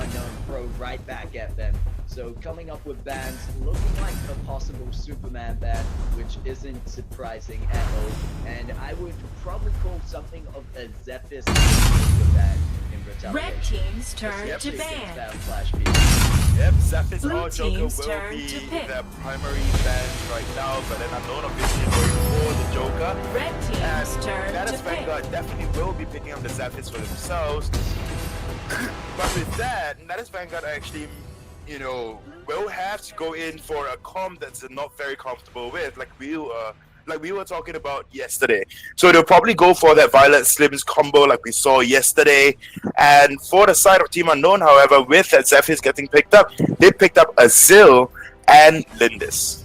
Unknown throw right back at them. So coming up with bans looking like a possible Superman ban, which isn't surprising at all. And I would probably call something of a Zephyr's ban in retaliation. Red team's turn to ban. Yep, Zephyr's Blue All Joker team's will turn be to pick. the primary ban right now, but then Unknown obviously going for the Joker. Red team's And turn to pick. NatusVanguard definitely will be picking up the Zephyrs for themselves. But with that, NatusVanguard actually, will have to go in for a comp that's not very comfortable with, like we were talking about yesterday. So they'll probably go for that Violet Slims combo like we saw yesterday. And for the side of Team Unknown, however, with that Zephyrs getting picked up, they picked up Azil and Lindis.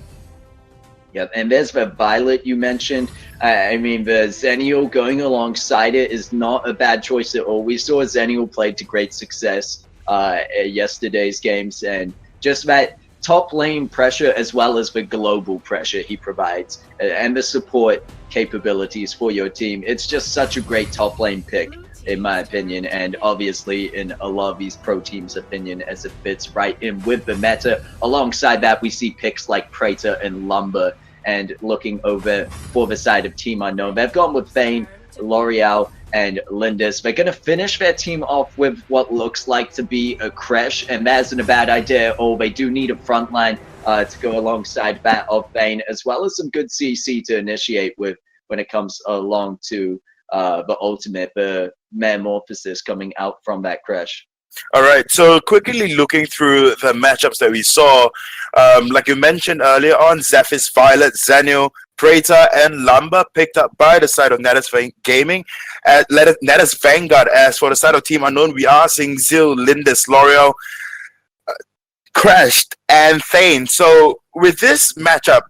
Yep, and there's the Violet you mentioned. I mean, the Zenial going alongside it is not a bad choice at all. We saw Zenial play to great success at yesterday's games, and just that top lane pressure as well as the global pressure he provides and the support capabilities for your team. It's just such a great top lane pick, in my opinion, and obviously in a lot of these pro teams' opinion, as it fits right in with the meta. Alongside that, we see picks like Praetor and Lumber. And looking over for the side of Team Unknown, they've gone with Vayne, L'Oreal, and Lindis. They're going to finish their team off with what looks like to be a Crash, and that isn't a bad idea. Oh, they do need a front line to go alongside that of Vayne, as well as some good CC to initiate with when it comes along to the ultimate, the metamorphosis coming out from that Crash. All right, so quickly looking through the matchups that we saw, like you mentioned earlier on, Zephyr's Violet, Zenial, Praetor, and Lumber picked up by the side of Natus Gaming. Natus Vanguard, as for the side of Team Unknown, we are seeing Zil, Lindis, L'Oreal, Crashed, and Thane. So with this matchup,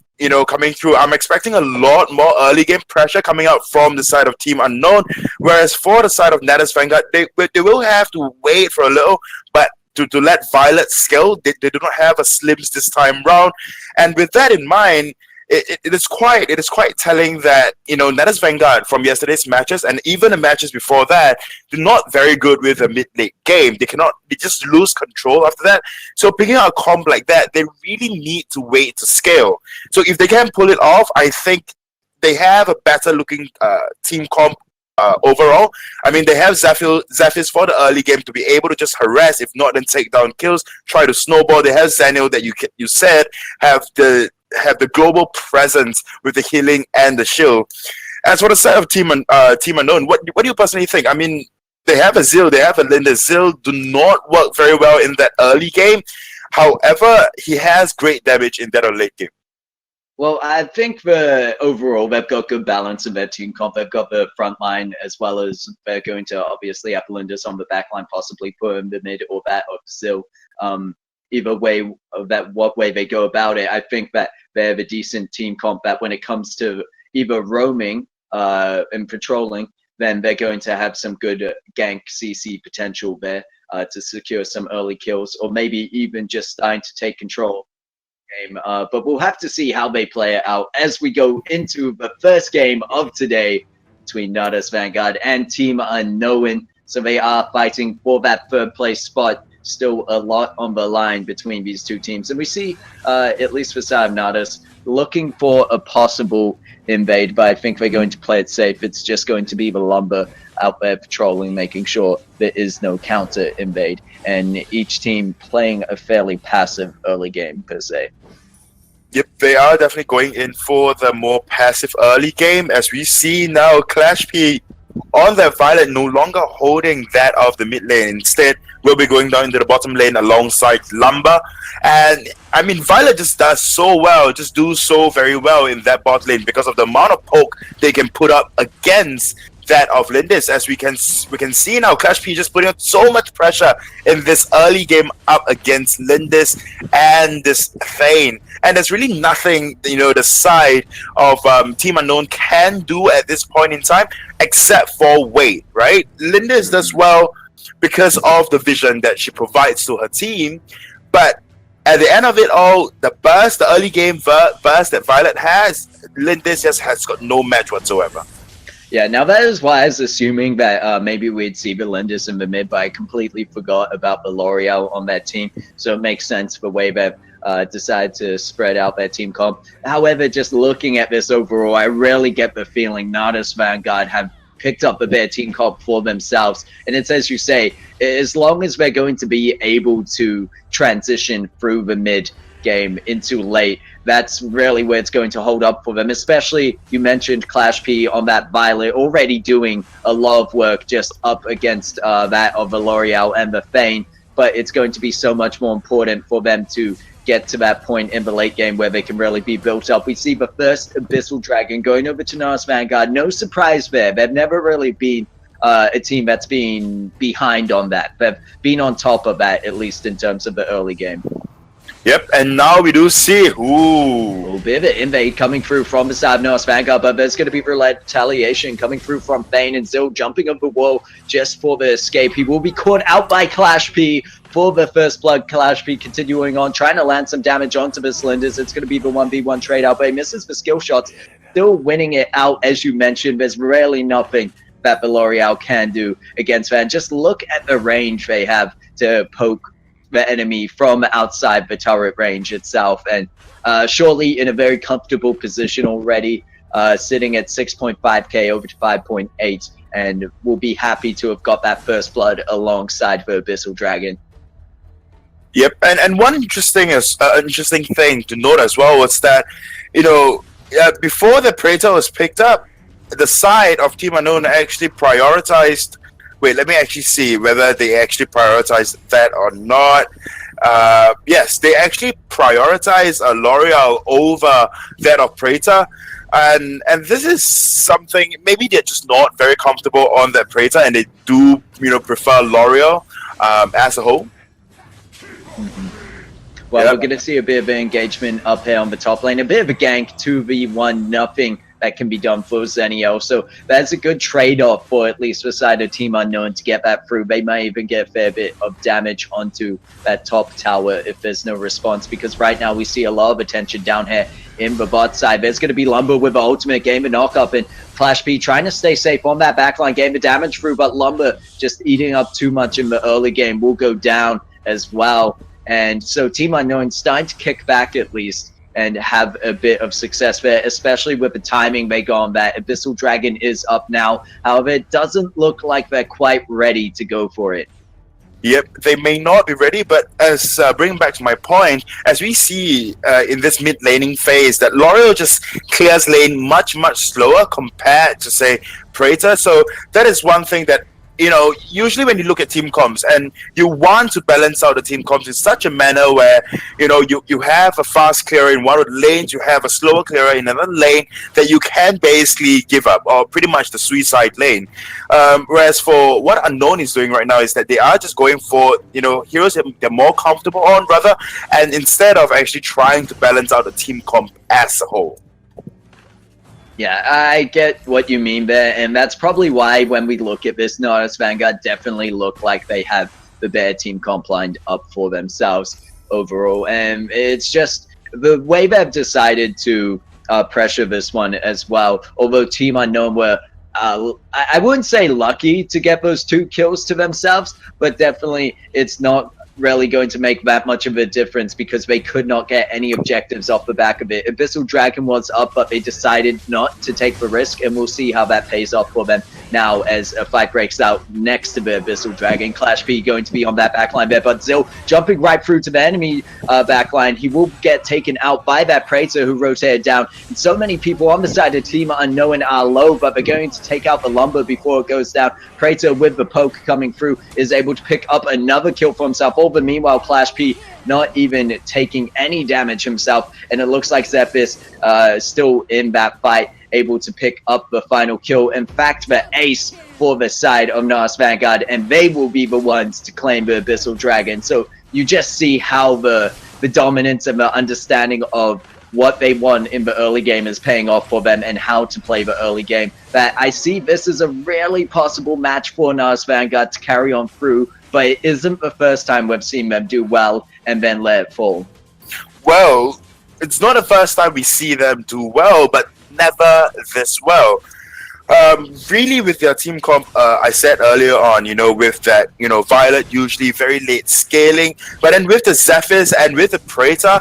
coming through, I'm expecting a lot more early game pressure coming out from the side of Team Unknown, whereas for the side of NatusVanguard, they will have to wait for a little, but to let Violet scale, they do not have a Slims this time round. And with that in mind, it is quite telling that NatusVanguard from yesterday's matches and even the matches before that, they're not very good with a mid-late game. They just lose control after that. So picking out a comp like that, they really need to wait to scale. So if they can pull it off, I think they have a better looking team comp overall. I mean, they have Zephyrs for the early game to be able to just harass, if not then take down kills, try to snowball. They have Zenial that you said have the global presence with the healing and the shield. As for the side of Team Unknown, what do you personally think? I mean, they have a Zil, they have a Linda. Zil do not work very well in that early game. However, he has great damage in that late game. Well, I think overall they've got good balance in their team comp. They've got the front line as well as they're going to obviously have Lindis on the back line, possibly put in the mid or that of Zil. Either way, what way they go about it, I think that they have a decent team comp that when it comes to either roaming and patrolling, then they're going to have some good gank CC potential there to secure some early kills, or maybe even just starting to take control game. But we'll have to see how they play it out as we go into the first game of today between NatusVanguard and Team Unknown. So they are fighting for that third place spot. Still a lot on the line between these two teams. And we see, at least for side of Natus, looking for a possible invade, but I think they're going to play it safe. It's just going to be the Lumber out there patrolling, making sure there is no counter invade, and each team playing a fairly passive early game per se. Yep, they are definitely going in for the more passive early game, as we see now Clash P on their Violet no longer holding that of the mid lane. Instead, we'll be going down into the bottom lane alongside Lumber. And I mean, Violet just does so well, just do so very well in that bot lane because of the amount of poke they can put up against that of Lindis. As we can see now, Clash P just putting up so much pressure in this early game up against Lindis and this Thane. And there's really nothing, the side of Team Unknown can do at this point in time except for wait, right? Lindis does well because of the vision that she provides to her team, but at the end of it all, the early game burst that Violet has, Lindis just has got no match whatsoever. Yeah, now that is why I was assuming that maybe we'd see Belindis in the mid, but I completely forgot about the L'Oreal on that team. So it makes sense for Waybev decide to spread out their team comp. However, just looking at this overall, I really get the feeling NatusVanguard have picked up the better team comp for themselves. And it's as you say, as long as they're going to be able to transition through the mid game into late, that's really where it's going to hold up for them. Especially, you mentioned Clash P on that Violet already doing a lot of work just up against that of the L'Oreal and the Thane, but it's going to be so much more important for them to get to that point in the late game where they can really be built up. We see the first Abyssal Dragon going over to NatusVanguard. No surprise there. They've never really been a team that's been behind on that. They've been on top of that, at least in terms of the early game. Yep, and now we do see A little bit of an invade coming through from the side of NatusVanguard, but there's going to be retaliation coming through from Thane, and Zill jumping over the wall just for the escape. He will be caught out by Clash P for the first blood. Clash P continuing on, trying to land some damage onto the Cylinders. It's going to be the 1v1 trade out, but he misses the skill shots. Still winning it out, as you mentioned. There's really nothing that the L'Oreal can do against Van. Just look at the range they have to poke the enemy from outside the turret range itself, and surely in a very comfortable position already, sitting at 6.5k over to 5.8, and will be happy to have got that first blood alongside the Abyssal Dragon. Yep, and one interesting thing to note as well was that, before the Praetor was picked up, the side of Team Unknown actually prioritized. Wait, let me actually see whether they actually prioritized that or not. Yes, they actually prioritized L'Oreal over that of Praetor. And this is something, maybe they're just not very comfortable on that Praetor, and they do, prefer L'Oreal as a whole. Well, we're going to see a bit of an engagement up here on the top lane. A bit of a gank, 2v1, nothing that can be done for Zenio. So that's a good trade-off for at least the side of Team Unknown to get that through. They might even get a fair bit of damage onto that top tower if there's no response, because right now we see a lot of attention down here in the bot side. There's going to be Lumber with the ultimate, game the knock-up, and Clash P trying to stay safe on that backline, game the damage through, but Lumber just eating up too much in the early game will go down as well. And so Team Unknown starting to kick back at least and have a bit of success there, especially with the timing they go on that. Abyssal Dragon is up now. However, it doesn't look like they're quite ready to go for it. Yep, they may not be ready, but as bringing back to my point, as we see in this mid laning phase, that L'Oreal just clears lane much slower compared to, say, Praetor. So that is one thing that, usually when you look at team comps and you want to balance out the team comps in such a manner where, you have a fast clearer in one of the lanes, you have a slower clearer in another lane that you can basically give up, or pretty much the suicide lane. Whereas for what Unknown is doing right now is that they are just going for, heroes that they're more comfortable on, rather, and instead of actually trying to balance out the team comp as a whole. Yeah, I get what you mean there, and that's probably why when we look at this, NatusVanguard definitely look like they have the better team comp lined up for themselves overall. And it's just the way they've decided to pressure this one as well. Although Team Unknown were, I wouldn't say lucky to get those 2 kills to themselves, but definitely it's not really going to make that much of a difference because they could not get any objectives off the back of it. Abyssal Dragon was up, but they decided not to take the risk, and we'll see how that pays off for them now as a fight breaks out next to the Abyssal Dragon. Clash P going to be on that backline there, but Zill jumping right through to the enemy backline. He will get taken out by that Praetor who rotated down. And so many people on the side of Team Unknown are low, but they're going to take out the Lumber before it goes down. Praetor with the poke coming through is able to pick up another kill for himself. But meanwhile, Clash P not even taking any damage himself, and it looks like Zephyr's still in that fight, able to pick up the final kill. In fact, the ace for the side of NatusVanguard, and they will be the ones to claim the Abyssal Dragon. So you just see how the dominance and the understanding of what they won in the early game is paying off for them, and how to play the early game. That I see this is a really possible match for NatusVanguard to carry on through, but it isn't the first time we've seen them do well and then let it fall. Well, it's not the first time we see them do well, but never this well. Really, with their team comp, I said earlier on, with that, Violet usually very late scaling, but then with the Zephyrs and with the Praetor,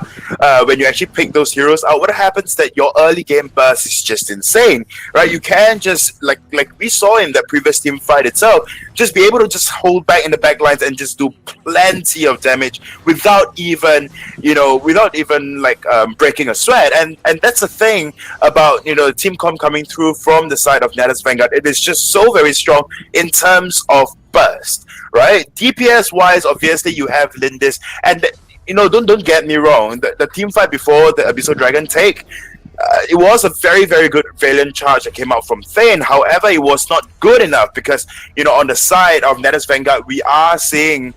when you actually pick those heroes out, what happens that your early game burst is just insane, right? You can just like we saw in that previous team fight itself, just be able to just hold back in the back lines and just do plenty of damage without even, breaking a sweat, and that's the thing about team comp coming through from the side of NatusVanguard. It is just so very strong in terms of burst, right? DPS wise, obviously you have Lindis, and don't get me wrong. The team fight before the Abyssal Dragon take, it was a very very good Valiant charge that came out from Thane. However, it was not good enough because on the side of NatusVanguard we are seeing.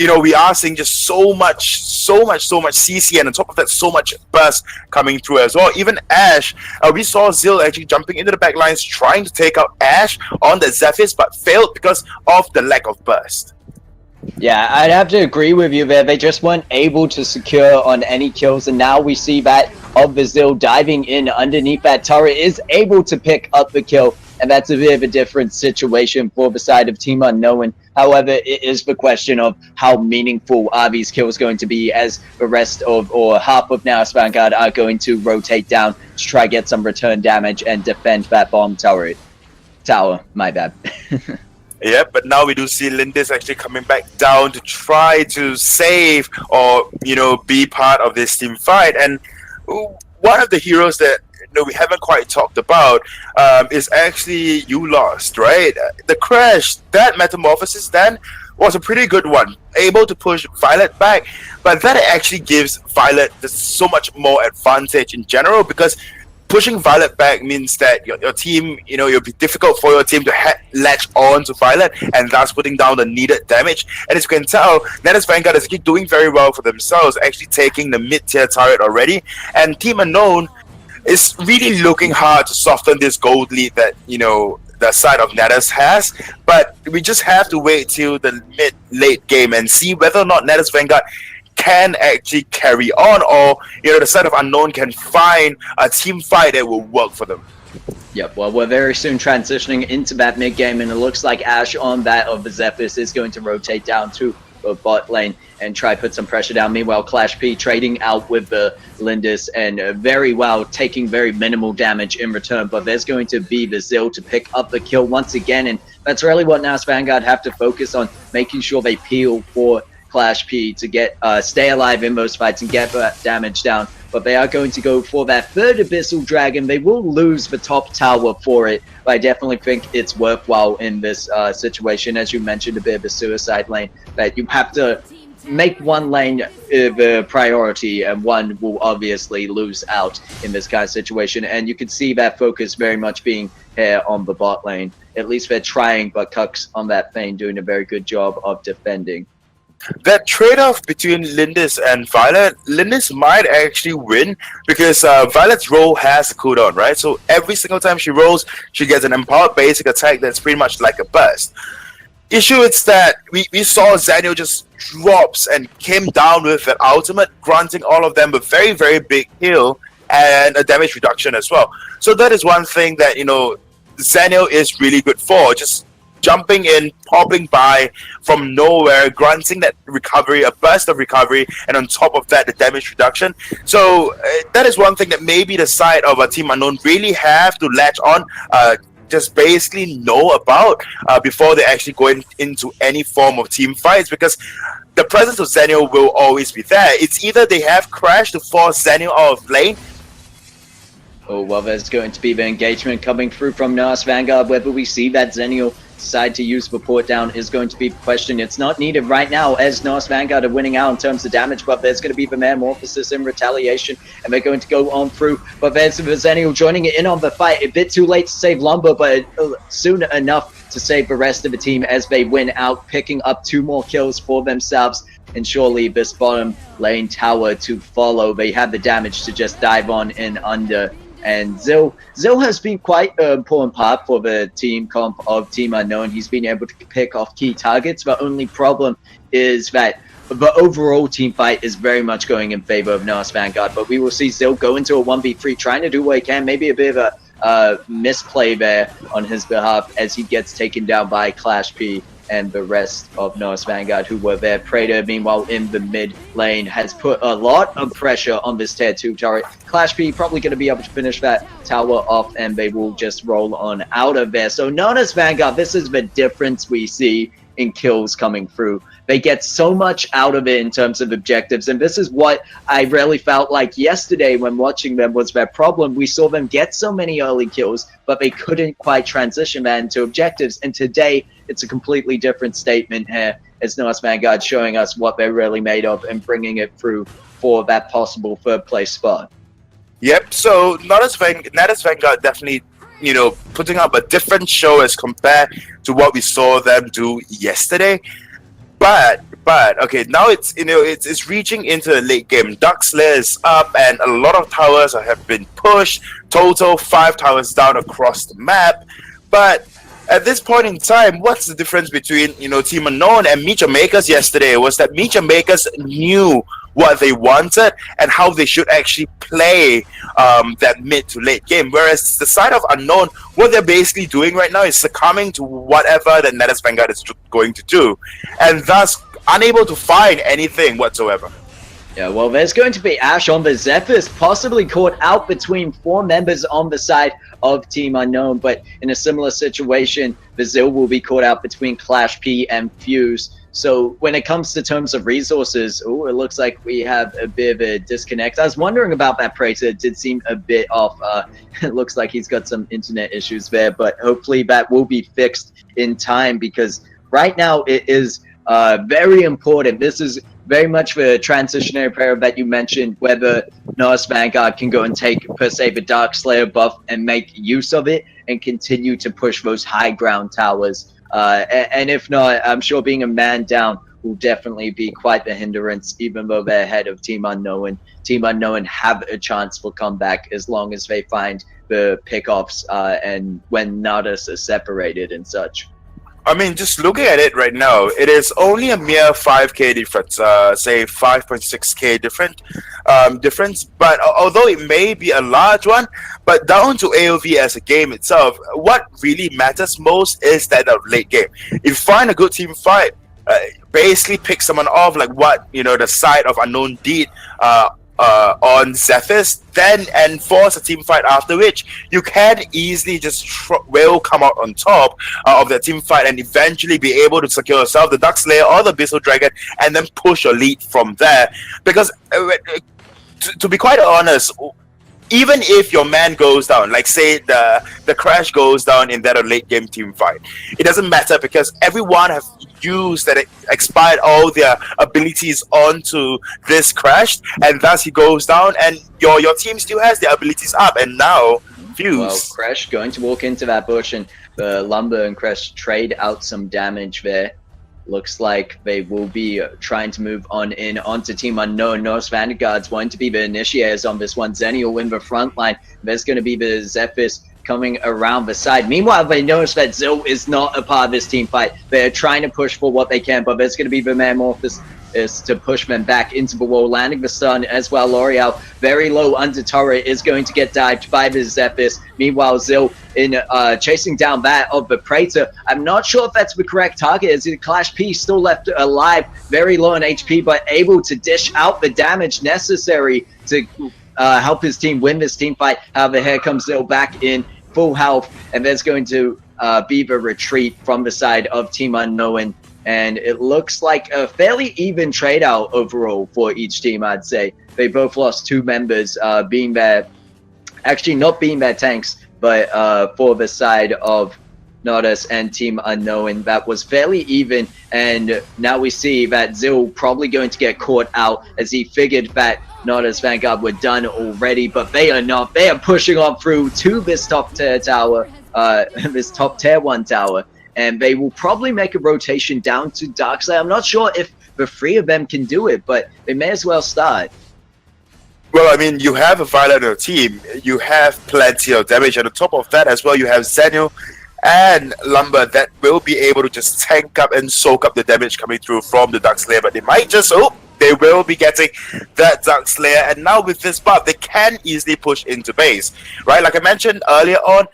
We are seeing just so much CC, and on top of that, so much burst coming through as well. Even Ashe, we saw Zil actually jumping into the back lines, trying to take out Ashe on the Zephyrs, but failed because of the lack of burst. Yeah, I'd have to agree with you there. They just weren't able to secure on any kills, and now we see that Zil diving in underneath that turret is able to pick up the kill, and that's a bit of a different situation for the side of Team Unknown. However, it is the question of how meaningful are these kills going to be, as the rest of, or half of NatusVanguard are going to rotate down to try get some return damage and defend that bomb tower, my bad. Yeah, but now we do see Lindis actually coming back down to try to save or, be part of this team fight. And one of the heroes that we haven't quite talked about is actually You Lost, right? The Crash, that metamorphosis then was a pretty good one. Able to push Violet back, but that actually gives Violet so much more advantage in general, because pushing Violet back means that your team, it'll be difficult for your team to latch on to Violet, and thus putting down the needed damage. And as you can tell, NatusVanguard is actually doing very well for themselves, actually taking the mid-tier turret already, and Team Unknown is really looking hard to soften this gold lead that, the side of Natus has. But we just have to wait till the mid-late game and see whether or not NatusVanguard can actually carry on, or the side of Unknown can find a team fight that will work for them. Yep, well, we're very soon transitioning into that mid-game, and it looks like Ashe on that of the Zephyrs is going to rotate down to the bot lane and try put some pressure down. Meanwhile, Clash P trading out with the Lindis, and very well, taking very minimal damage in return, but there's going to be the Zil to pick up the kill once again, and that's really what NatusVanguard have to focus on, making sure they peel for Clash P to get stay alive in those fights and get that damage down. But they are going to go for that third Abyssal Dragon. They will lose the top tower for it, but I definitely think it's worthwhile in this situation. As you mentioned, a bit of a suicide lane, that you have to make one lane the priority, and one will obviously lose out in this kind of situation. And you can see that focus very much being here on the bot lane. At least they're trying, but Kux on that lane doing a very good job of defending. That trade-off between Lindis and Violet, Lindis might actually win, because Violet's roll has a cooldown, right? So every single time she rolls, she gets an empowered basic attack that's pretty much like a burst. Issue is that we saw Zaniel just drops and came down with an ultimate, granting all of them a very, very big heal and a damage reduction as well. So that is one thing that, Zaniel is really good for, just jumping in, popping by from nowhere, granting that recovery, a burst of recovery, and on top of that, the damage reduction. So that is one thing that maybe the side of a Team Unknown really have to latch on, just basically know about before they actually go into any form of team fights, because the presence of Zaniel will always be there. It's either they have Crash to force Zaniel out of lane. Oh, well, there's going to be the engagement coming through from NatusVanguard. Whether we see that Zaniel decide to use the port down is going to be the question. It's not needed right now, as NatusVanguard are winning out in terms of damage, but there's going to be the metamorphosis in retaliation, and they're going to go on through. But there's the Zaniel joining in on the fight. A bit too late to save Lumber, but soon enough to save the rest of the team as they win out, picking up 2 more kills for themselves. And surely this bottom lane tower to follow. They have the damage to just dive on in under. And Zil has been quite an important part for the team comp of Team Unknown. He's been able to pick off key targets. The only problem is that the overall team fight is very much going in favor of NatusVanguard. But we will see Zil go into a 1v3, trying to do what he can. Maybe a bit of misplay there on his behalf as he gets taken down by Clash P and the rest of NatusVanguard who were there. Praetor, meanwhile, in the mid lane, has put a lot of pressure on this tier 2 turret. Clash P probably going to be able to finish that tower off, and they will just roll on out of there. So NatusVanguard, this is the difference we see in kills coming through. They get so much out of it in terms of objectives, and this is what I really felt like yesterday when watching them was their problem. We saw them get so many early kills, but they couldn't quite transition that into objectives, and today it's a completely different statement here as NatusVanguard showing us what they're really made of and bringing it through for that possible third place spot. Yep, so NatusVanguard definitely, you know, putting up a different show as compared to what we saw them do yesterday. But okay, now it's, you know, it's reaching into the late game. Darkslayer is up, and a lot of towers have been pushed. Total 5 towers down across the map. But at this point in time, what's the difference between, you know, Team Unknown and Meteor Makers yesterday? Was that Meteor Makers knew what they wanted and how they should actually play that mid to late game, whereas the side of Unknown, what they're basically doing right now is succumbing to whatever the NatusVanguard is going to do, and thus unable to find anything whatsoever. Yeah, well, there's going to be Ash on the Zephyrus, possibly caught out between 4 members on the side of Team Unknown, but in a similar situation, the Zil will be caught out between Clash P and Fuse. So when it comes to terms of resources, it looks like we have a bit of a disconnect. I was wondering about that Praetor. It did seem a bit off. It looks like he's got some internet issues there, but hopefully that will be fixed in time, because right now it is very important. This is very much the transitionary period that you mentioned, whether NatusVanguard can go and take, per se, the Darkslayer buff and make use of it and continue to push those high ground towers. And if not, I'm sure being a man down will definitely be quite the hindrance, even though they're ahead of Team Unknown. Team Unknown have a chance for comeback as long as they find the pickoffs and when Natus is separated and such. I mean, just looking at it right now, it is only a mere 5k difference, say 5.6k difference. But although it may be a large one, but down to AOV as a game itself, what really matters most is that late game. If you find a good team fight, basically pick someone off, like what, you know, the side of Unknown did on Zephyrus, then enforce a team fight, after which you can easily just will come out on top of the team fight and eventually be able to secure yourself the Darkslayer or the Abyssal Dragon and then push your lead from there. Because to be quite honest, even if your man goes down, like say the Crash goes down in that late game team fight, it doesn't matter because everyone have used that expired all their abilities onto this Crash, and thus he goes down, and your team still has their abilities up, and now Fuse. Well, Crash going to walk into that bush, and the Lumber and Crash trade out some damage there. Looks like they will be trying to move on in onto Team Unknown. NatusVanguard's going to be the initiators on this one. Zenny will win the front line. There's going to be the Zephyrus coming around the side. Meanwhile, they notice that Zil is not a part of this team fight. They're trying to push for what they can, but there's going to be the Metamorphosis to push them back into the wall, landing the stun as well. L'Oreal, very low under turret, is going to get dived by the Zephyrus. Meanwhile, Zil in chasing down that of the Praetor. I'm not sure if that's the correct target, as Clash P still left alive, very low on HP, but able to dish out the damage necessary to help his team win this team fight. However, here comes Zil back in full health, and there's going to be the retreat from the side of Team Unknown. And it looks like a fairly even trade out overall for each team, I'd say. They both lost 2 members, being their, actually not being their tanks, but for the side of Natus and Team Unknown, that was fairly even. And now we see that Zil probably going to get caught out, as he figured that NatusVanguard were done already, but they are not. They are pushing on through to this top tier tower, this top tier 1 tower. And they will probably make a rotation down to Darkslayer. I'm not sure if the 3 of them can do it, but they may as well start. Well, I mean, you have a Violet on your team. You have plenty of damage. And on top of that as well, you have Zenio and Lumber that will be able to just tank up and soak up the damage coming through from the Darkslayer. But they might just... Oh, They will be getting that Dark Slayer, and now with this buff, they can easily push into base, right? Like I mentioned earlier on,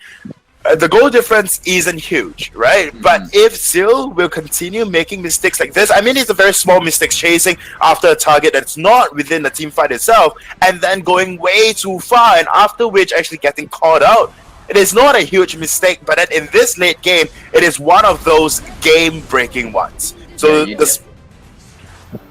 the goal difference isn't huge, right? But if Zil will continue making mistakes like this, I mean, it's a very small mistake chasing after a target that's not within the team fight itself, and then going way too far, and after which actually getting caught out. It is not a huge mistake, but then in this late game, it is one of those game-breaking ones. So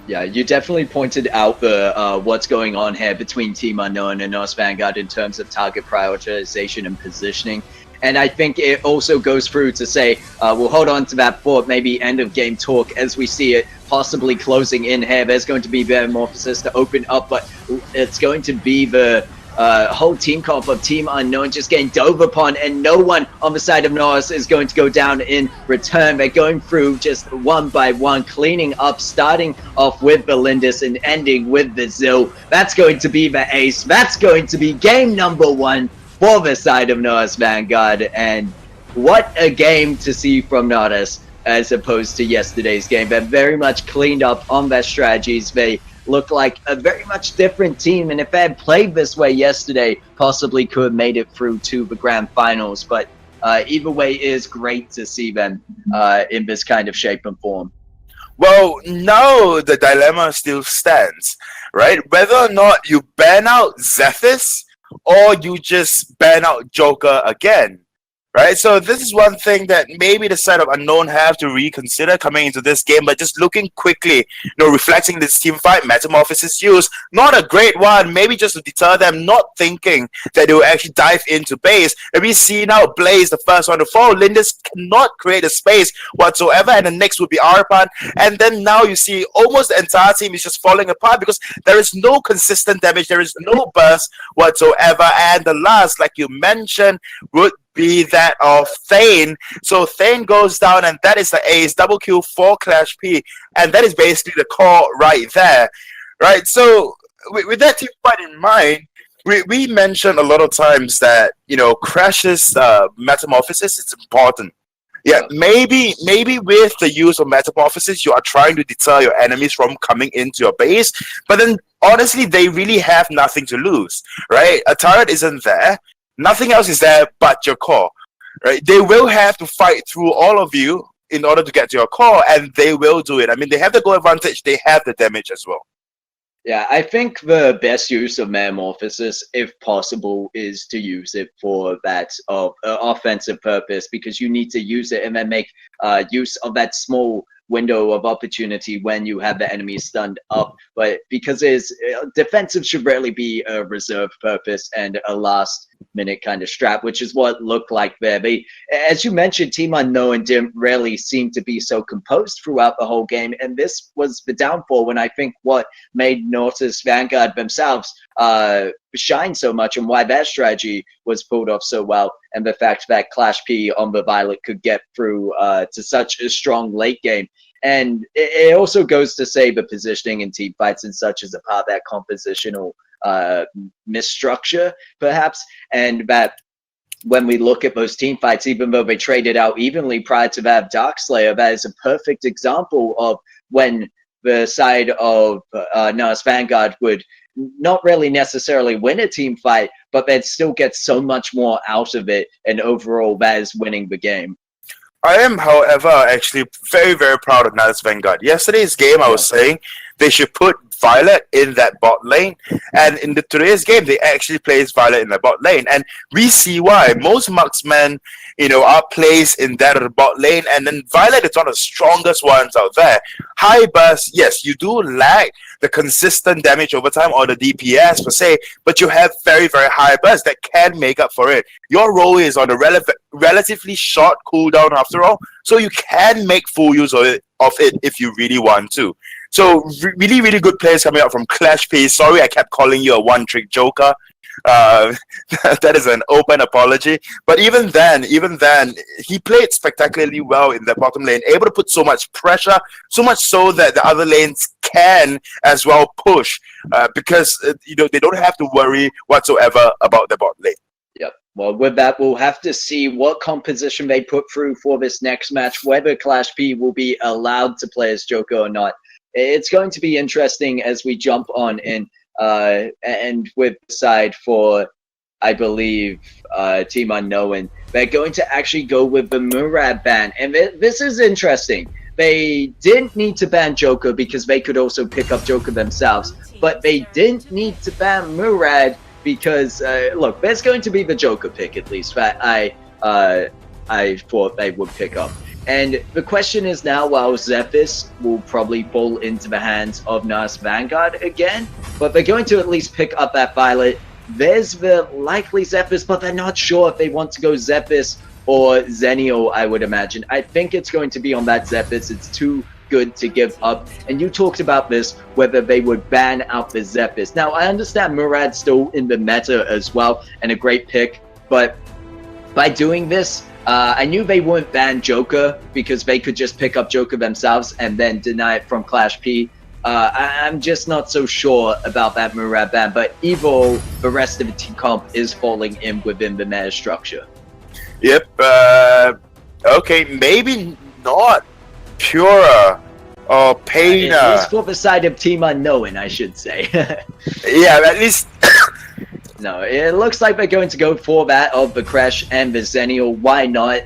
yeah, you definitely pointed out the what's going on here between Team Unknown and NatusVanguard in terms of target prioritization and positioning. And I think it also goes through to say, we'll hold on to that for maybe end of game talk as we see it possibly closing in here. There's going to be Metamorphosis to open up, but it's going to be the whole team comp of Team Unknown just getting dove upon, and no one on the side of Natus is going to go down in return. They're going through just one by one, cleaning up, starting off with the Lindis and ending with the Zil. That's going to be the ace. That's going to be game number 1 for the side of NatusVanguard, and what a game to see from Natus as opposed to yesterday's game. They're very much cleaned up on their strategies. They look like a very much different team, and if they had played this way yesterday, possibly could have made it through to the grand finals. But either way, it is great to see them in this kind of shape and form. Well, now the dilemma still stands, right? Whether or not you ban out Zethys or you just ban out Joker again, right? So this is one thing that maybe the side of Unknown have to reconsider coming into this game. But just looking quickly, reflecting this team fight, Metamorphosis use, not a great one, maybe just to deter them, not thinking that they will actually dive into base. And we see now Blaze, the first one to fall. Lindis cannot create a space whatsoever, and the next would be Arpan. And then now you see almost the entire team is just falling apart because there is no consistent damage, there is no burst whatsoever. And the last, like you mentioned, would be that of Thane. So Thane goes down, and that is the ace, double kill for Clash P, and that is basically the core right there, right? So with that team fight in mind, we mentioned a lot of times that Crash's Metamorphosis is important. Yeah, maybe with the use of Metamorphosis, you are trying to deter your enemies from coming into your base, but then honestly, they really have nothing to lose, right? A turret isn't there. Nothing else is there but your core, right? They will have to fight through all of you in order to get to your core, and they will do it. I mean, they have the goal advantage, they have the damage as well. Yeah, I think the best use of Metamorphosis, if possible, is to use it for that offensive purpose, because you need to use it and then make use of that small window of opportunity when you have the enemy stunned up. But because defensive should really be a reserve purpose and a last minute kind of strap, which is what it looked like there. They, as you mentioned, Team Unknown didn't really seem to be so composed throughout the whole game, and this was the downfall when I think what made NatusVanguard themselves shine so much, and why that strategy was pulled off so well, and the fact that Clash P on the Violet could get through to such a strong late game. And it also goes to say the positioning in team fights and such is a part of that compositional misstructure, perhaps, and that when we look at those team fights, even though they traded out evenly prior to that Darkslayer, that is a perfect example of when the side of NatusVanguard would not really necessarily win a team fight, but they'd still get so much more out of it, and overall that is winning the game. I am, however, actually very, very proud of NatusVanguard. Yesterday's game, I was saying they should put Violet in that bot lane, and in today's game, they actually placed Violet in the bot lane, and we see why. Most marksmen, are placed in that bot lane, and then Violet is one of the strongest ones out there. High burst, yes, you do lack the consistent damage over time or the DPS per se, but you have very, very high burst that can make up for it. Your role is on a relatively short cooldown after all, so you can make full use of it if you really want to. So really, really good players coming out from Clash P. Sorry, I kept calling you a one-trick joker. That is an open apology. But even then, he played spectacularly well in the bottom lane, able to put so much pressure, so much so that the other lanes can as well push, because they don't have to worry whatsoever about the bot lane. Yep. Well, with that, we'll have to see what composition they put through for this next match, whether Clash P will be allowed to play as Joker or not. it's going to be interesting as we jump on in and with the side for, I believe, Team Unknown. They're going to actually go with the Murad ban. And this is interesting. They didn't need to ban Joker because they could also pick up Joker themselves. But they didn't need to ban Murad because, look, there's going to be the Joker pick, at least, that I thought they would pick up. And the question is now, while Zephys will probably fall into the hands of NatusVanguard again, but they're going to at least pick up that Violet. There's the likely Zephys, but they're not sure if they want to go Zephys or Zenio, I would imagine. I think it's going to be on that Zephys. It's too good to give up. And you talked about this, whether they would ban out the Zephys. Now, I understand Murad's still in the meta as well, and a great pick, but by doing this, I knew they wouldn't ban Joker because they could just pick up Joker themselves and then deny it from Clash P. I'm just not so sure about that Murad ban, but Evo, the rest of the team comp is falling in within the meta structure. Yep. Okay, maybe not Pura or Paina. At least for the side of Team Unknown, I should say. Yeah, at least. No, it looks like they're going to go for that of the Crash and the Zenio. Why not?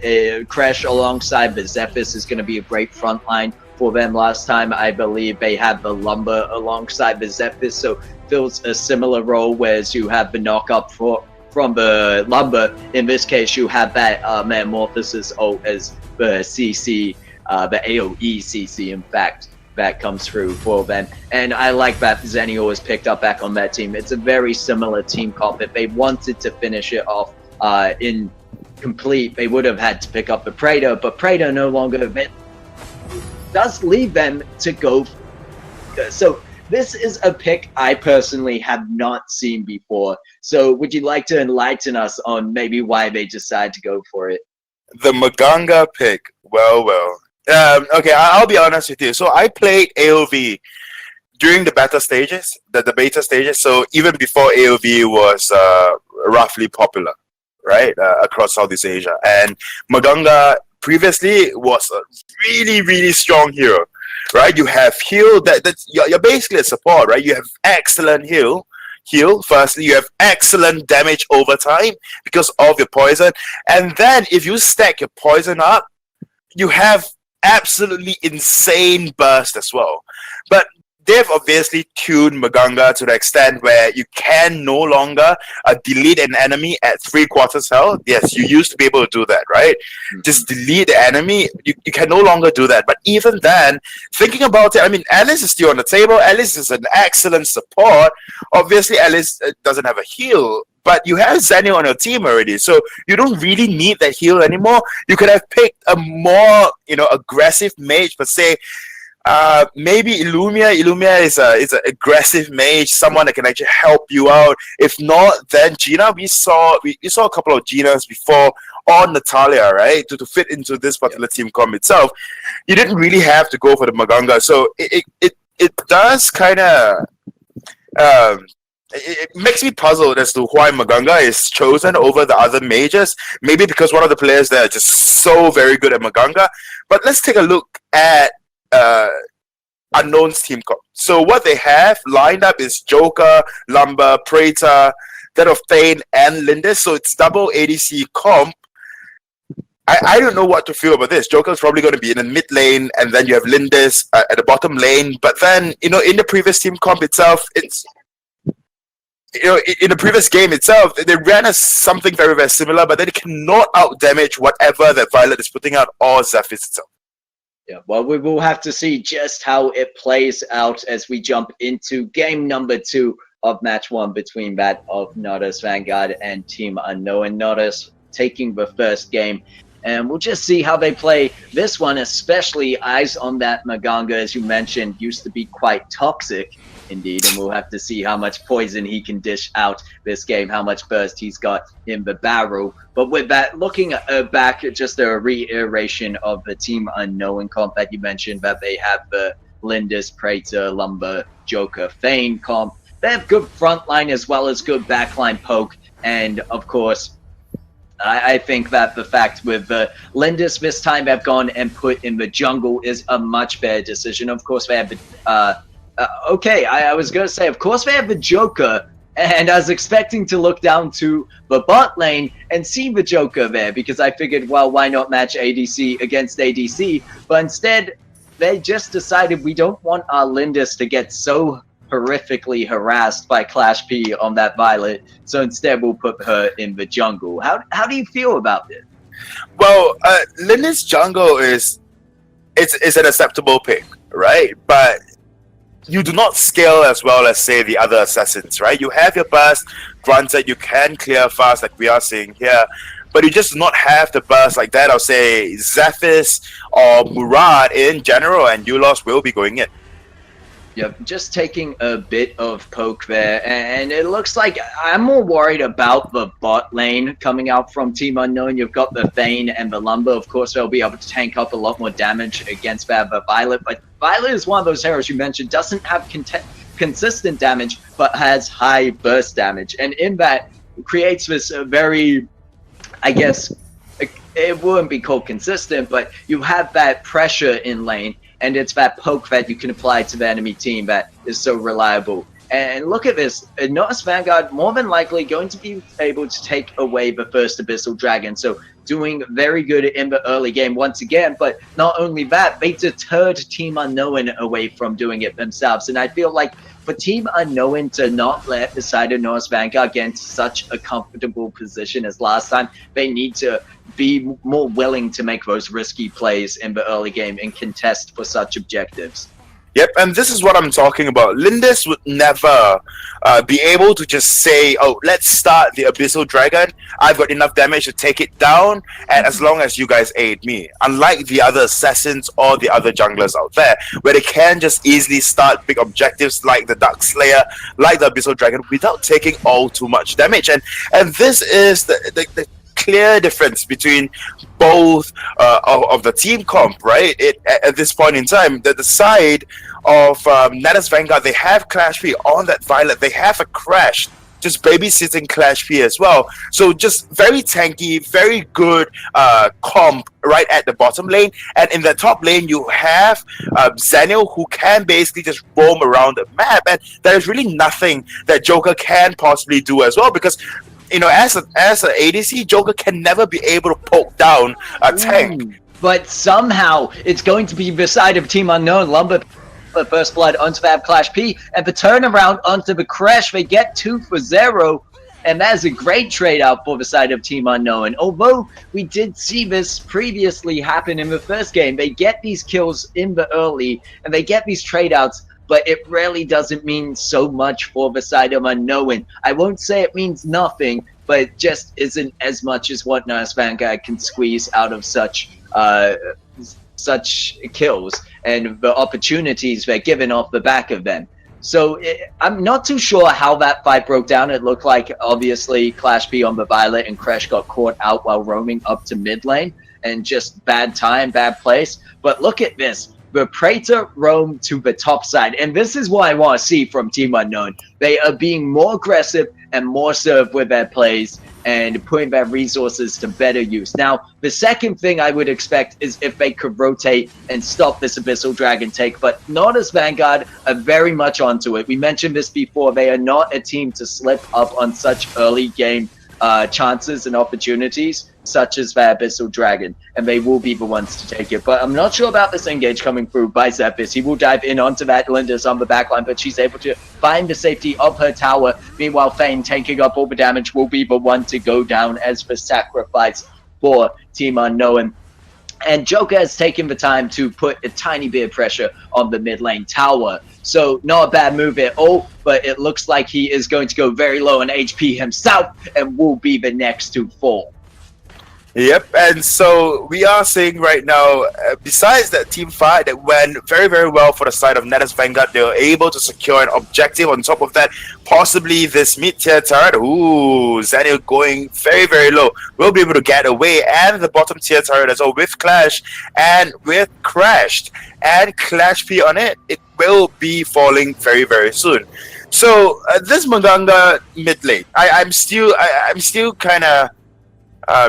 Crash alongside the Zephys is going to be a great front line for them. Last time, I believe they had the Lumber alongside the Zephys, so fills a similar role, whereas you have the knock up from the Lumber. In this case, you have that Metamorphosis as the CC, the AoE CC, in fact, that comes through for them. And I like that Zenio was picked up back on that team. It's a very similar team comp. If they wanted to finish it off in complete, they would have had to pick up the Praetor, but Praetor no longer does leave them to go. So this is a pick I personally have not seen before. So would you like to enlighten us on maybe why they decide to go for it? The Maganga pick. Well. Okay, I'll be honest with you. So I played AOV during the beta stages, the beta stages. So even before AOV was roughly popular, right, across Southeast Asia. And Maganga previously was a really, really strong hero, right? You have heal you're basically a support, right? You have excellent heal. Firstly, you have excellent damage over time because of your poison. And then if you stack your poison up, you have absolutely insane burst as well. But they've obviously tuned Maganga to the extent where you can no longer delete an enemy at 3/4 health. Yes, you used to be able to do that, right? Just delete the enemy. You can no longer do that. But even then, thinking about it, I mean, Alice is still on the table. Alice is an excellent support. Obviously, Alice doesn't have a heal, but you have Zenio on your team already, so you don't really need that heal anymore. You could have picked a more, aggressive mage, but say, maybe Illumia. Illumia is an aggressive mage, someone that can actually help you out. If not, then Gina. We saw a couple of Ginas before on Natalia, right? To fit into this particular team comp itself, you didn't really have to go for the Maganga. So it does kind of. It makes me puzzled as to why Maganga is chosen over the other mages. Maybe because one of the players there are just so very good at Maganga. But let's take a look at Unknown's team comp. So what they have lined up is Joker, Lumber, Praetor, that of Thane, and Lindis. So it's double ADC comp. I don't know what to feel about this. Joker's probably going to be in the mid lane, and then you have Lindis at the bottom lane. But then, in the previous team comp itself, it's in the previous game itself, they ran something very, very similar, but then it cannot out-damage whatever that Violet is putting out or Zephys itself. Yeah, well, we will have to see just how it plays out as we jump into game number 2 of match 1 between that of NatusVanguard and Team Unknown. Natus taking the first game, and we'll just see how they play this one, especially eyes on that Maganga, as you mentioned, used to be quite toxic indeed, and we'll have to see how much poison he can dish out this game, how much burst he's got in the barrel. But with that, looking back at just a reiteration of the Team Unknown comp that you mentioned, that they have the Lindis, Praetor, Lumber, Joker, Thane comp. They have good frontline as well as good backline poke, and of course, I think that the fact with Lindis this time have gone and put in the jungle is a much better decision. Of course, they have the I was gonna say, of course, they have the Joker, and I was expecting to look down to the bot lane and see the Joker there because I figured, well, why not match ADC against ADC? But instead, they just decided we don't want our Lindis to get so horrifically harassed by Clash P on that Violet, so instead we'll put her in the jungle. How do you feel about this? Well, Lindis jungle is an acceptable pick, right? But you do not scale as well as, say, the other assassins, right? You have your burst, granted you can clear fast like we are seeing here, but you just do not have the burst like that of, say, Zephys or Murad in general, and Eulos will be going in. Yep, just taking a bit of poke there, and it looks like I'm more worried about the bot lane coming out from Team Unknown. You've got the Thane and the Lumber. Of course, they'll be able to tank up a lot more damage against the Violet, but Violet is one of those heroes you mentioned, doesn't have consistent damage, but has high burst damage, and in that, creates this very, I guess, it wouldn't be called consistent, but you have that pressure in lane, and it's that poke that you can apply to the enemy team that is so reliable. And look at this, NatusVanguard more than likely going to be able to take away the first Abyssal Dragon, so doing very good in the early game once again, but not only that, they deterred Team Unknown away from doing it themselves, and I feel like for Team Unknown to not let the side of NatusVanguard get into such a comfortable position as last time, they need to be more willing to make those risky plays in the early game and contest for such objectives. Yep, and this is what I'm talking about. Lindis would never be able to just say, oh, let's start the Abyssal Dragon. I've got enough damage to take it down, and as long as you guys aid me. Unlike the other assassins or the other junglers out there, where they can just easily start big objectives like the Dark Slayer, like the Abyssal Dragon, without taking all too much damage. And this is the clear difference between both of the team comp, right? At this point in time, the side of NatusVanguard, they have Clash P on that Violet. They have a Crash just babysitting Clash P as well. So just very tanky, very good comp right at the bottom lane. And in the top lane, you have Zenil, who can basically just roam around the map. And there is really nothing that Joker can possibly do as well, because you know, as an ADC, Joker can never be able to poke down a tank. But somehow, it's going to be the side of Team Unknown. Lumber the first blood onto the Clash P, and the turnaround onto the Crash. They get 2 for 0, and that is a great trade out for the side of Team Unknown. Although we did see this previously happen in the first game, they get these kills in the early, and they get these trade outs, but it really doesn't mean so much for the side of Unknown. I won't say it means nothing, but it just isn't as much as what NatusVanguard can squeeze out of such kills and the opportunities they're given off the back of them. So I'm not too sure how that fight broke down. It looked like, obviously, Clash P on the Violet and Crash got caught out while roaming up to mid lane, and just bad time, bad place. But look at this. The Praetor roam to the top side, and this is what I want to see from Team Unknown. They are being more aggressive and more served with their plays and putting their resources to better use. Now, the second thing I would expect is if they could rotate and stop this Abyssal Dragon take, but NatusVanguard are very much onto it. We mentioned this before. They are not a team to slip up on such early game chances and opportunities, such as the Abyssal Dragon, and they will be the ones to take it. But I'm not sure about this engage coming through by Zephys. He will dive in onto that Lindis on the backline, but she's able to find the safety of her tower. Meanwhile, Thane, taking up all the damage, will be the one to go down as the sacrifice for Team Unknown. And Joker has taken the time to put a tiny bit of pressure on the mid lane tower. So not a bad move at all, but it looks like he is going to go very low on HP himself and will be the next to fall. Yep, and so we are seeing right now, besides that team fight that went very, very well for the side of NatusVanguard, they were able to secure an objective. On top of that, possibly this mid-tier turret, Zenil going very, very low, will be able to get away, and the bottom tier turret as well with Clash and with Crashed and Clash P on it, it will be falling very, very soon. So this Maganga mid lane, I'm still kind of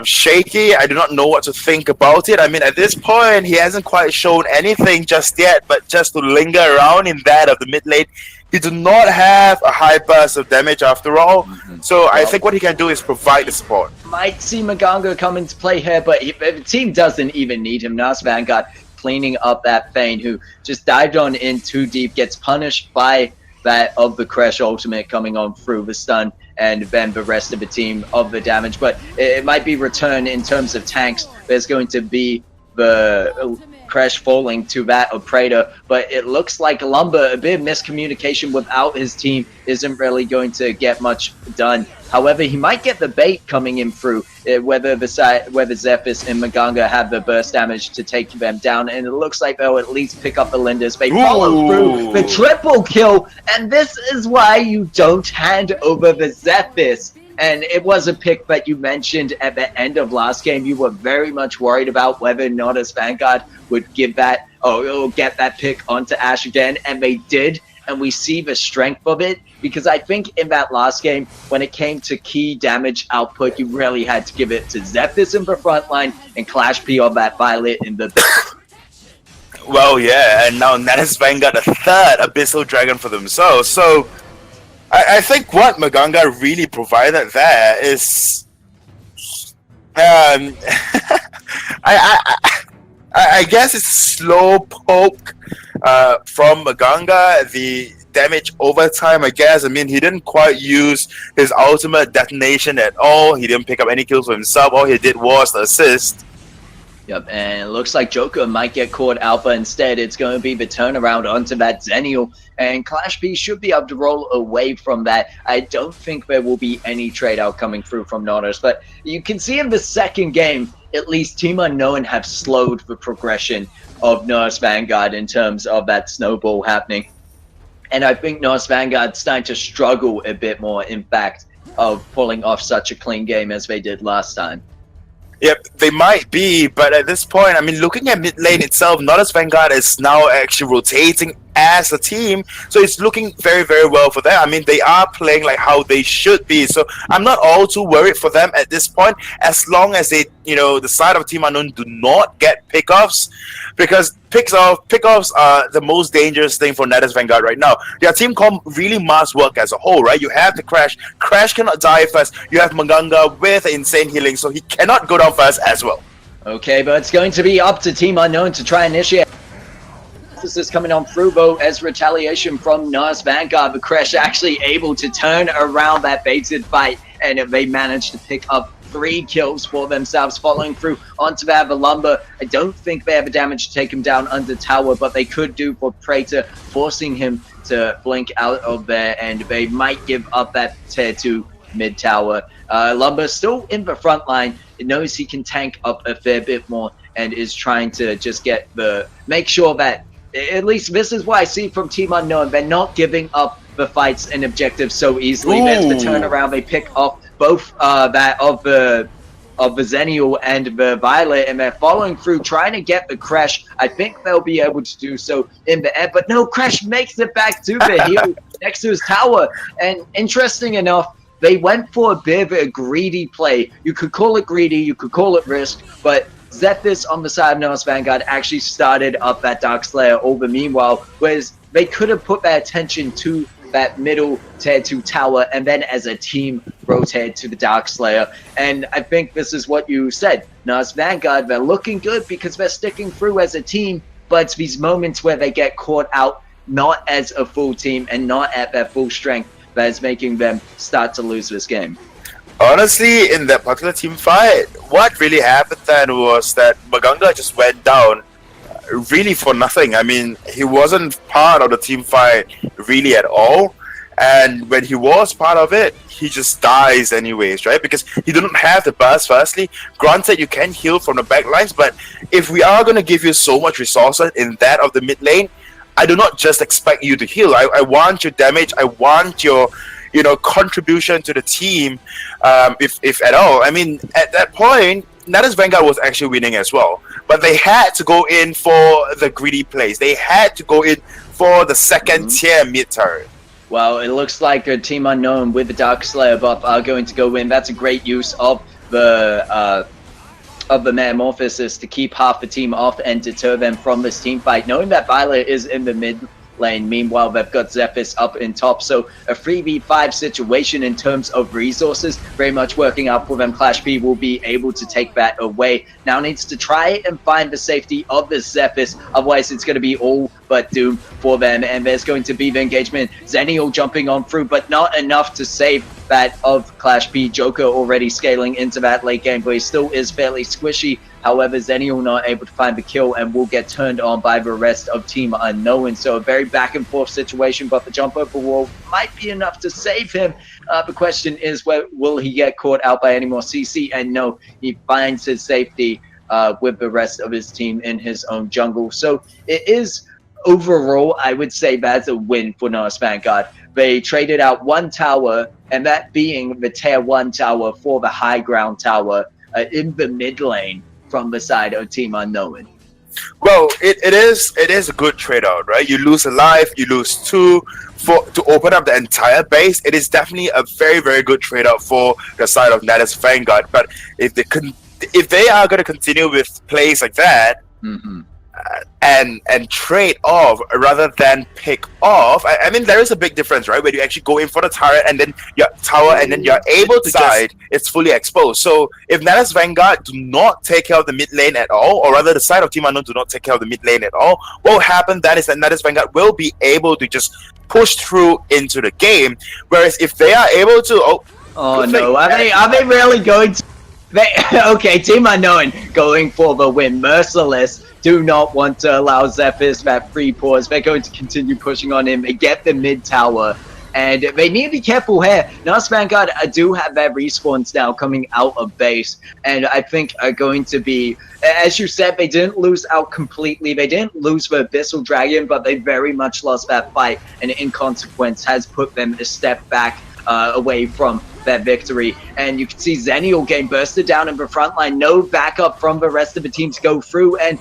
shaky. I do not know what to think about it. I mean, at this point, he hasn't quite shown anything just yet, but just to linger around in that of the mid lane, he do not have a high burst of damage after all. So I think what he can do is provide the support. Might see Maganga come into play here, but the team doesn't even need him. NatusVanguard cleaning up that Thane, who just dived on in too deep, gets punished by that of the Crash ultimate coming on through the stun, and then the rest of the team of the damage. But it might be return in terms of tanks. There's going to be the Crash falling to that of Praetor, but it looks like Lumber, a bit of miscommunication without his team, isn't really going to get much done. However, he might get the bait coming in through, whether Zephys and Maganga have the burst damage to take them down, and it looks like they'll at least pick up the Linders. They follow through the triple kill, and this is why you don't hand over the Zephys. And it was a pick that you mentioned at the end of last game. You were very much worried about whether NatusVanguard would give that or get that pick onto Ash again, and they did. And we see the strength of it, because I think in that last game, when it came to key damage output, you really had to give it to Zephys in the front line and Clash P on that Violet in the Well, yeah, and now NatusVanguard a third Abyssal Dragon for themselves. So I think what Maganga really provided there is, I guess it's slow poke from Maganga. The damage over time, I guess. I mean, he didn't quite use his ultimate detonation at all. He didn't pick up any kills for himself. All he did was the assist. Yep, and it looks like Joker might get caught out, but instead it's going to be the turnaround onto that Zenial, and Clash B should be able to roll away from that. I don't think there will be any trade out coming through from Natus, but you can see in the second game, at least Team Unknown have slowed the progression of NatusVanguard in terms of that snowball happening. And I think NatusVanguard's starting to struggle a bit more, in fact, of pulling off such a clean game as they did last time. Yep, they might be, but at this point, I mean, looking at mid lane itself, NatusVanguard is now actually rotating as a team, so it's looking very, very well for them. I mean, they are playing like how they should be, so I'm not all too worried for them at this point, as long as they, you know, the side of Team Unknown do not get pickoffs, because pickoffs are the most dangerous thing for NatusVanguard right now. Their team comp really must work as a whole, right? You have the Crash cannot die first. You have Maganga with insane healing, so he cannot go down first as well. Okay, but it's going to be up to Team Unknown to try and initiate. This is coming on through, though, as retaliation from NatusVanguard. The Crash actually able to turn around that baited fight, and they managed to pick up 3 kills for themselves, following through onto that Lumber. I don't think they have the damage to take him down under tower, but they could do for Praetor, forcing him to blink out of there, and they might give up that tier 2 mid tower. Lumber still in the front line. It knows he can tank up a fair bit more, and is trying to just make sure that, at least this is what I see from Team Unknown, they're not giving up the fights and objectives so easily. There's the turnaround. They pick up both that of the Zenial and the Violet, and they're following through, trying to get the Crash. I think they'll be able to do so in the end, but no, Crash makes it back to the heel next to his tower. And interesting enough, they went for a bit of a greedy play. You could call it greedy, you could call it risk, but Zephys on the side of NatusVanguard actually started up that Dark Slayer over meanwhile, whereas they could have put their attention to that middle tier 2 tower, and then as a team rotate to the Dark Slayer. And I think this is what you said. NatusVanguard, they're looking good because they're sticking through as a team, but it's these moments where they get caught out not as a full team and not at their full strength that is making them start to lose this game. Honestly, in that particular team fight, what really happened then was that Maganga just went down really for nothing. I mean, he wasn't part of the team fight really at all, and when he was part of it, he just dies anyways, right? Because he didn't have the burst. Firstly, granted, you can heal from the back lines, but if we are going to give you so much resources in that of the mid lane, I do not just expect you to heal. I want your damage. I want your, you know, contribution to the team, if at all. I mean, at that point, NatusVanguard was actually winning as well, but they had to go in for the greedy plays. They had to go in for the second tier mid turret. Well, it looks like a Team Unknown with the Dark Slayer buff are going to go in. That's a great use of the Metamorphosis to keep half the team off and deter them from this team fight, knowing that Violet is in the mid lane. Meanwhile, they've got Zephyrus up in top, so a 3v5 situation in terms of resources, very much working out for them. Clash P will be able to take that away. Now needs to try and find the safety of the Zephyrus, otherwise it's going to be all but doom for them, and there's going to be the engagement. Zenial jumping on through, but not enough to save that of Clash P. Joker already scaling into that late game, but he still is fairly squishy. However, Zenial not able to find the kill and will get turned on by the rest of Team Unknown. So a very back and forth situation, but the jump over wall might be enough to save him. The question is, will he get caught out by any more CC? And no, he finds his safety with the rest of his team in his own jungle. So it is overall, I would say that's a win for NatusVanguard. They traded out one tower, and that being the tier 1 tower for the high ground tower in the mid lane from the side of Team Unknown. Well, it is a good trade-out, right? You lose a life, you lose 2 to open up the entire base. It is definitely a very, very good trade-out for the side of NatusVanguard. But if they are going to continue with plays like that, and trade off rather than pick off, I mean, there is a big difference, right? Where you actually go in for the turret and then your tower and then your able side is fully exposed. So if NatusVanguard do not take care of the mid lane at all, or rather the side of Team Unknown do not take care of the mid lane at all, what will happen then is that NatusVanguard will be able to just push through into the game. Whereas if they are able to, are they really going to? Okay, Team Unknown going for the win. Merciless do not want to allow Zephyrus that free pause. They're going to continue pushing on him and get the mid tower. And they need to be careful here. NatusVanguard do have their respawns now coming out of base. And I think are going to be, as you said, they didn't lose out completely. They didn't lose the Abyssal Dragon, but they very much lost that fight. And in consequence has put them a step back away from that victory. And you can see Zenial getting bursted down in the front line, no backup from the rest of the team to go through. And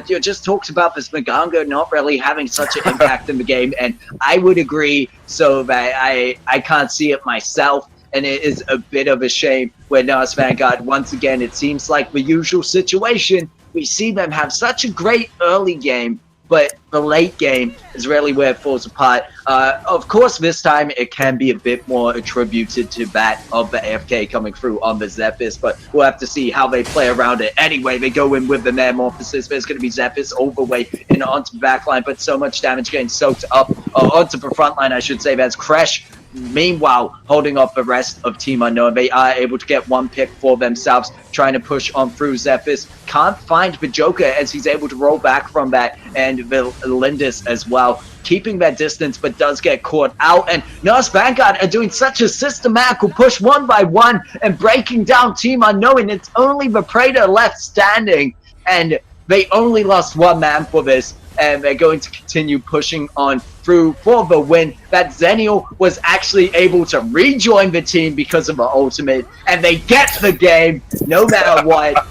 you just talked about this Maganga not really having such an impact in the game, and I would agree, so that I can't see it myself. And it is a bit of a shame where NatusVanguard, once again, it seems like the usual situation. We see them have such a great early game, but the late game is really where it falls apart. Of course, this time it can be a bit more attributed to that of the AFK coming through on the Zephyrus, but we'll have to see how they play around it. Anyway, they go in with the Metamorphosis. There's going to be Zephyrus all the way in onto the back line, but so much damage getting soaked up onto the front line, I should say. That's Crash. Meanwhile, holding off the rest of Team Unknown. They are able to get one pick for themselves, trying to push on through Zephyrus. Can't find the Joker as he's able to roll back from that, and the Lindis as well, keeping that distance, but does get caught out. And NatusVanguard are doing such a systematical push one by one and breaking down Team Unknown. It's only the Praetor left standing, and they only lost one man for this, and they're going to continue pushing on through for the win. That Zenial was actually able to rejoin the team because of the ultimate, and they get the game no matter what.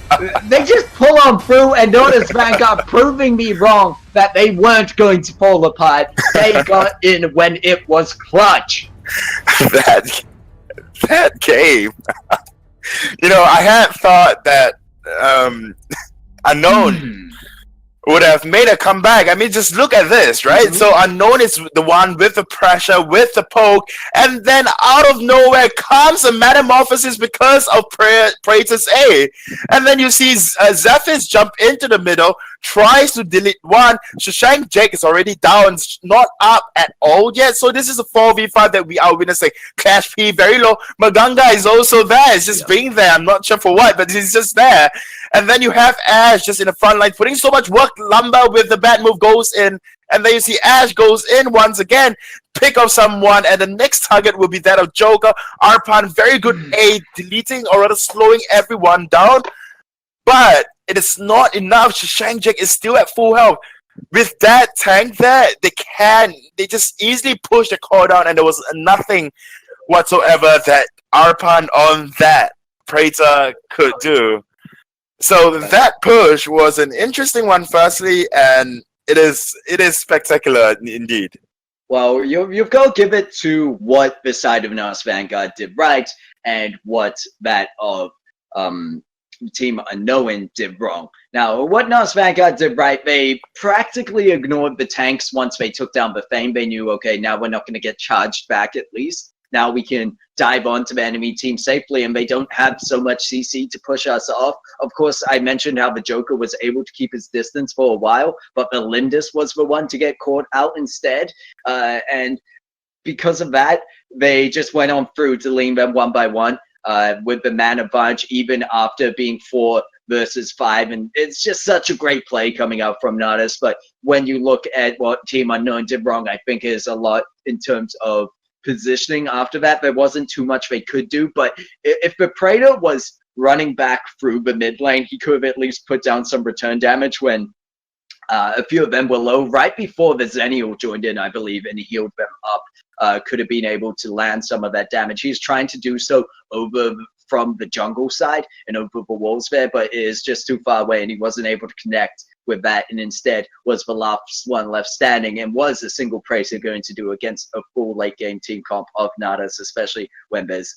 They just pull on through, and NatusVanguard proving me wrong that they weren't going to fall apart. They got in when it was clutch. That game. I had thought that Unknown would have made a comeback. I mean, just look at this, right? So Unknown is the one with the pressure, with the poke, and then out of nowhere comes a Metamorphosis because of Praetor's A. And then you see Zephyrus jump into the middle, tries to delete one. Shashank Jake is already down, not up at all yet. So this is a 4v5 that we are witnessing. Clash P very low. Maganga is also there. It's just being there. I'm not sure for what, but he's just there. And then you have Ash just in the front line, putting so much work. Lumber with the bad move goes in. And then you see Ash goes in once again, pick up someone, and the next target will be that of Joker. Arpan, very good A, deleting or rather slowing everyone down. But it is not enough. Shashank Jake is still at full health. With that tank there, they just easily push the core down, and there was nothing whatsoever that Arpan on that Praetor could do. So that push was an interesting one, firstly, and it is spectacular indeed. Well, you've got to give it to what the side of NatusVanguard did right, and what that of Team Unknown did wrong. Now, what NatusVanguard did right, they practically ignored the tanks once they took down the Fame. They knew, okay, now we're not going to get charged back at least. Now we can dive onto the enemy team safely, and they don't have so much CC to push us off. Of course, I mentioned how the Joker was able to keep his distance for a while, but the Lindis was the one to get caught out instead. And because of that, they just went on through to lean them one by one. With the man advantage, even after being 4 versus 5. And it's just such a great play coming out from Natus. But when you look at what Team Unknown did wrong, I think is a lot in terms of positioning after that. There wasn't too much they could do. But if the Praetor was running back through the mid lane, he could have at least put down some return damage when a few of them were low right before the Zenial joined in, I believe, and healed them up. Could have been able to land some of that damage. He's trying to do so over from the jungle side and over the walls there, but it is just too far away, and he wasn't able to connect with that, and instead was the last one left standing, and was a single Praetor going to do against a full late game team comp of Natus, especially when there's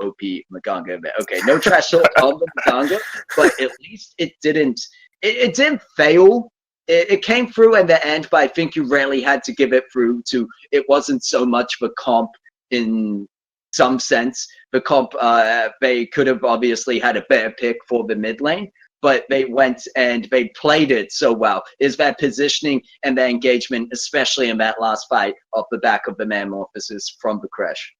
OP Maganga there. Okay, no trash talk on the Maganga, but at least it didn't fail. It came through in the end, but I think you really had to give it through to, it wasn't so much the comp in some sense. The comp, they could have obviously had a better pick for the mid lane, but they went and they played it so well. Is that positioning and that engagement, especially in that last fight off the back of the Metamorphosis from the Crash.